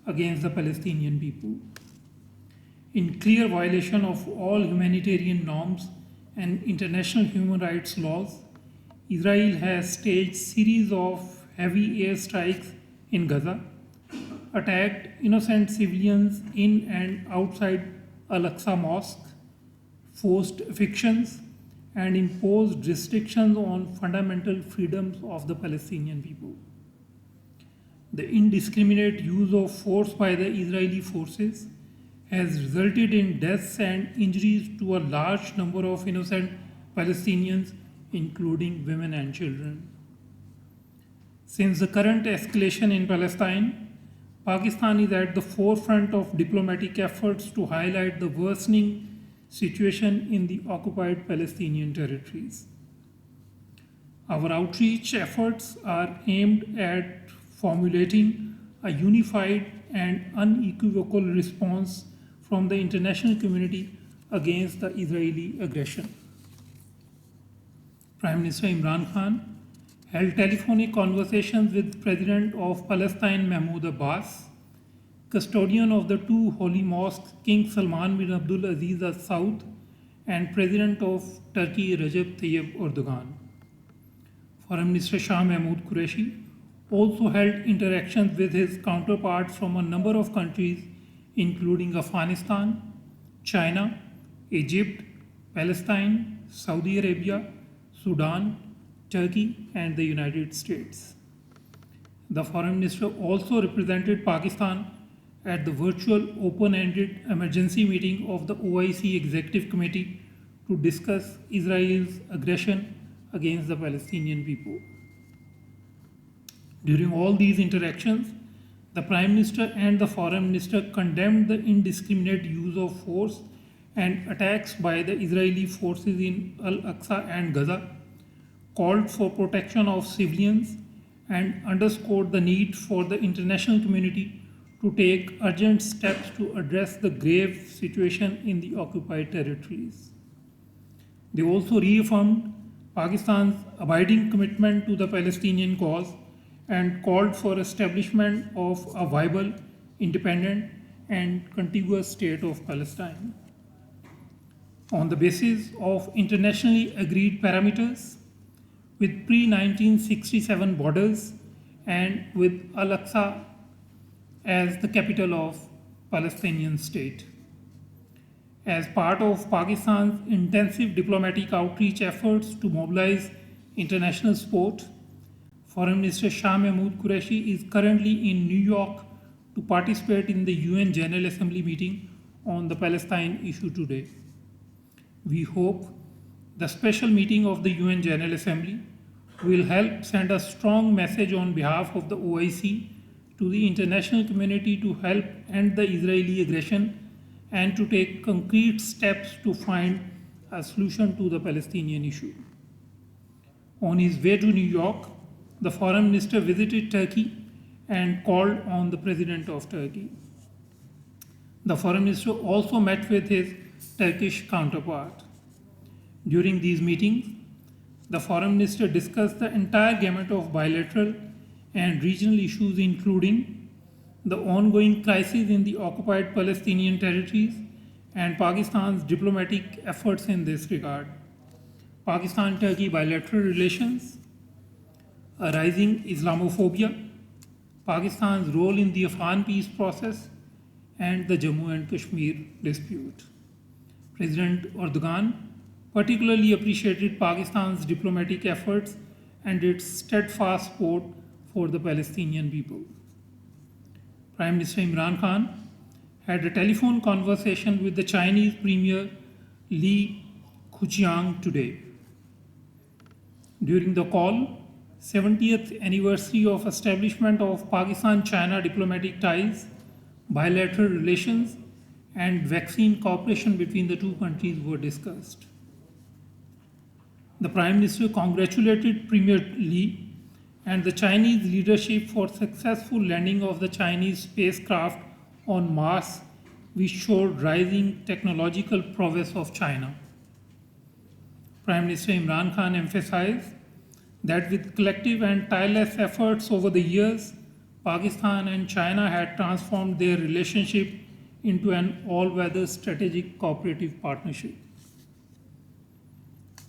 against the Palestinian people. In clear violation of all humanitarian norms and international human rights laws, Israel has staged series of heavy airstrikes in Gaza, attacked innocent civilians in and outside Al-Aqsa Mosque, forced evictions, and imposed restrictions on fundamental freedoms of the Palestinian people. The indiscriminate use of force by the Israeli forces has resulted in deaths and injuries to a large number of innocent Palestinians, including women and children. Since the current escalation in Palestine, Pakistan is at the forefront of diplomatic efforts to highlight the worsening situation in the occupied Palestinian territories. Our outreach efforts are aimed at formulating a unified and unequivocal response from the international community against the Israeli aggression. Prime Minister Imran Khan held telephonic conversations with President of Palestine Mahmoud Abbas, custodian of the two holy mosques King Salman bin Abdul Aziz Al Saud, and President of Turkey Recep Tayyip Erdogan. Foreign Minister Shah Mahmood Qureshi also held interactions with his counterparts from a number of countries, including Afghanistan, China, Egypt, Palestine, Saudi Arabia, Sudan, Turkey, and the United States. The Foreign Minister also represented Pakistan at the virtual open-ended emergency meeting of the OIC Executive Committee to discuss Israel's aggression against the Palestinian people. During all these interactions, the Prime Minister and the Foreign Minister condemned the indiscriminate use of force and attacks by the Israeli forces in Al-Aqsa and Gaza, called for protection of civilians, and underscored the need for the international community to take urgent steps to address the grave situation in the occupied territories. They also reaffirmed Pakistan's abiding commitment to the Palestinian cause and called for establishment of a viable, independent, and contiguous state of Palestine. On the basis of internationally agreed parameters, with pre-1967 borders and with Al-Aqsa as the capital of Palestinian state. As part of Pakistan's intensive diplomatic outreach efforts to mobilize international support, Foreign Minister Shah Mahmood Qureshi is currently in New York to participate in the UN General Assembly meeting on the Palestine issue today. We hope the special meeting of the UN General Assembly will help send a strong message on behalf of the OIC to the international community to help end the Israeli aggression and to take concrete steps to find a solution to the Palestinian issue. On his way to New York, the Foreign Minister visited Turkey and called on the President of Turkey. The Foreign Minister also met with his Turkish counterpart. During these meetings, the Foreign Minister discussed the entire gamut of bilateral and regional issues, including the ongoing crisis in the occupied Palestinian territories and Pakistan's diplomatic efforts in this regard, Pakistan-Turkey bilateral relations, a rising Islamophobia, Pakistan's role in the Afghan peace process, and the Jammu and Kashmir dispute. President Erdogan particularly appreciated Pakistan's diplomatic efforts and its steadfast support for the Palestinian people. Prime Minister Imran Khan had a telephone conversation with the Chinese Premier Li Keqiang today. During the call, 70th anniversary of establishment of Pakistan-China diplomatic ties, bilateral relations, and vaccine cooperation between the two countries were discussed. The Prime Minister congratulated Premier Li and the Chinese leadership for successful landing of the Chinese spacecraft on Mars, which showed rising technological prowess of China. Prime Minister Imran Khan emphasized that with collective and tireless efforts over the years, Pakistan and China had transformed their relationship into an all-weather strategic cooperative partnership.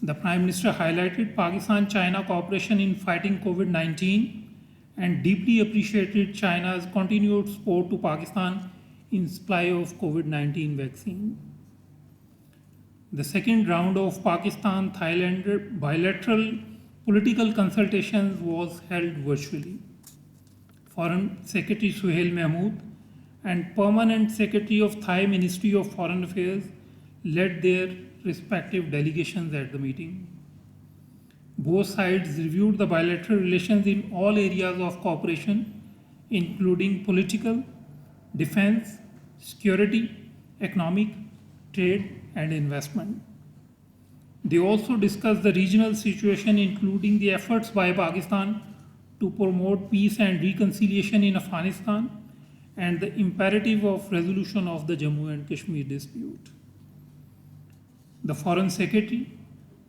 The Prime Minister highlighted Pakistan-China cooperation in fighting COVID-19 and deeply appreciated China's continued support to Pakistan in supply of COVID-19 vaccine. The second round of Pakistan-Thailand bilateral political consultations was held virtually. Foreign Secretary Suhail Mahmood and Permanent Secretary of Thai Ministry of Foreign Affairs led their respective delegations at the meeting. Both sides reviewed the bilateral relations in all areas of cooperation, including political, defense, security, economic, trade, and investment. They also discussed the regional situation, including the efforts by Pakistan to promote peace and reconciliation in Afghanistan and the imperative of resolution of the Jammu and Kashmir dispute. The Foreign Secretary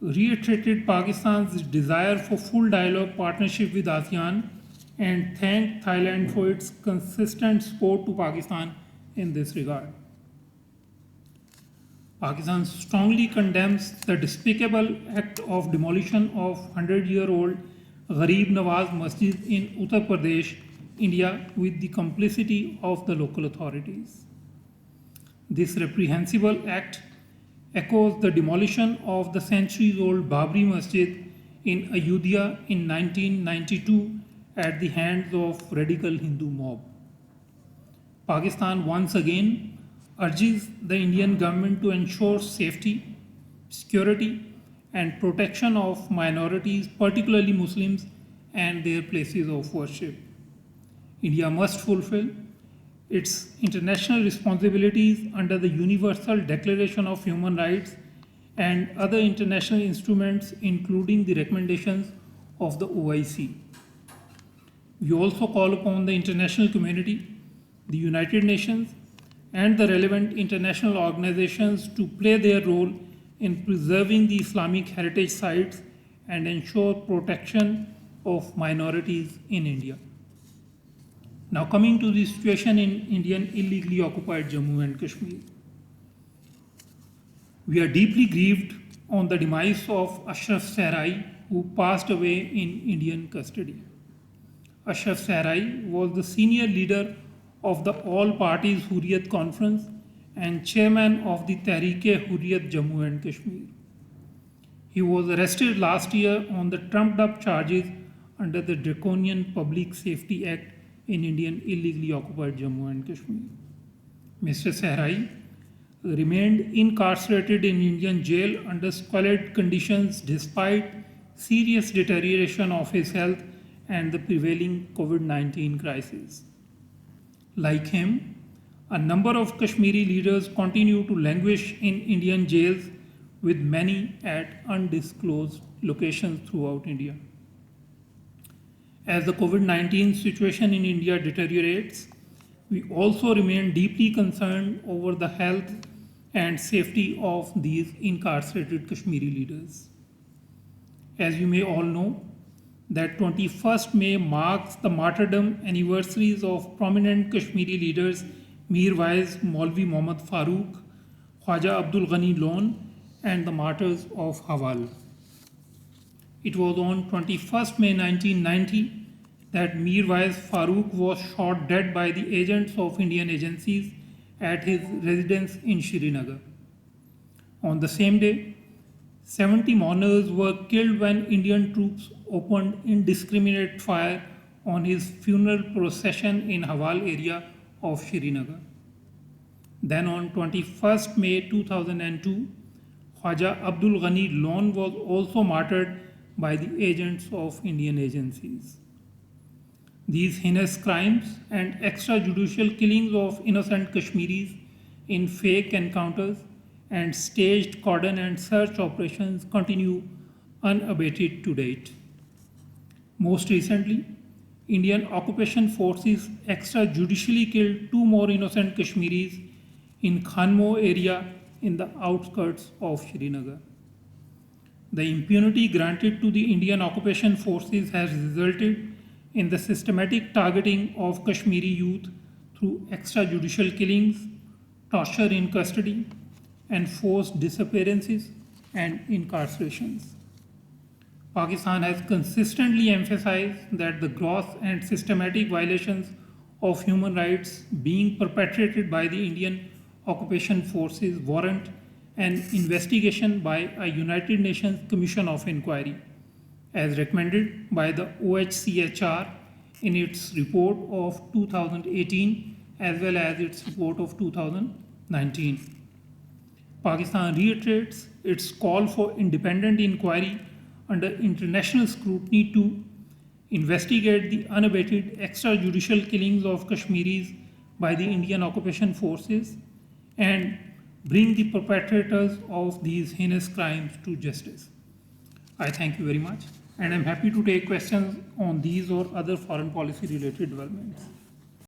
reiterated Pakistan's desire for full dialogue partnership with ASEAN and thanked Thailand for its consistent support to Pakistan in this regard. Pakistan strongly condemns the despicable act of demolition of 100-year-old Gharib Nawaz Masjid in Uttar Pradesh, India, with the complicity of the local authorities. This reprehensible act echoes the demolition of the centuries-old Babri Masjid in Ayodhya in 1992 at the hands of radical Hindu mob. Pakistan once again urges the Indian government to ensure safety, security, and protection of minorities, particularly Muslims, and their places of worship. India must fulfill its international responsibilities under the Universal Declaration of Human Rights and other international instruments, including the recommendations of the OIC. We also call upon the international community, the United Nations, and the relevant international organizations to play their role in preserving the Islamic heritage sites and ensure protection of minorities in India. Now coming to the situation in Indian illegally occupied Jammu and Kashmir. We are deeply grieved on the demise of Ashraf Sehrai, who passed away in Indian custody. Ashraf Sehrai was the senior leader of the All Parties Hurriyat Conference and chairman of the Tehreek-e-Hurriyat Jammu and Kashmir. He was arrested last year on the trumped-up charges under the Draconian Public Safety Act in Indian illegally occupied Jammu and Kashmir. Mr. Sehrai remained incarcerated in Indian jail under squalid conditions despite serious deterioration of his health and the prevailing COVID-19 crisis. Like him, a number of Kashmiri leaders continue to languish in Indian jails, with many at undisclosed locations throughout India. As the COVID-19 situation in India deteriorates, we also remain deeply concerned over the health and safety of these incarcerated Kashmiri leaders. As you may all know, that 21st May marks the martyrdom anniversaries of prominent Kashmiri leaders Mir Waiz Maulvi Muhammad Farooq, Khwaja Abdul Ghani Lon, and the martyrs of Hawal. It was on 21st May 1990 that Mir Waiz Farooq was shot dead by the agents of Indian agencies at his residence in Srinagar. On the same day, 70 mourners were killed when Indian troops opened indiscriminate fire on his funeral procession in Hawal area of Srinagar. Then on 21st May 2002, Khwaja Abdul Ghani Lon was also martyred by the agents of Indian agencies. These heinous crimes and extrajudicial killings of innocent Kashmiris in fake encounters and staged cordon and search operations continue unabated to date. Most recently, Indian occupation forces extrajudicially killed 2 more innocent Kashmiris in Khanmo area in the outskirts of Srinagar. The impunity granted to the Indian occupation forces has resulted in the systematic targeting of Kashmiri youth through extrajudicial killings, torture in custody, and forced disappearances and incarcerations. Pakistan has consistently emphasized that the gross and systematic violations of human rights being perpetrated by the Indian occupation forces warrant an investigation by a United Nations Commission of Inquiry, as recommended by the OHCHR in its report of 2018 as well as its report of 2019. Pakistan reiterates its call for independent inquiry under international scrutiny to investigate the unabated extrajudicial killings of Kashmiris by the Indian occupation forces and bring the perpetrators of these heinous crimes to justice. I thank you very much, and I'm happy to take questions on these or other foreign policy related developments.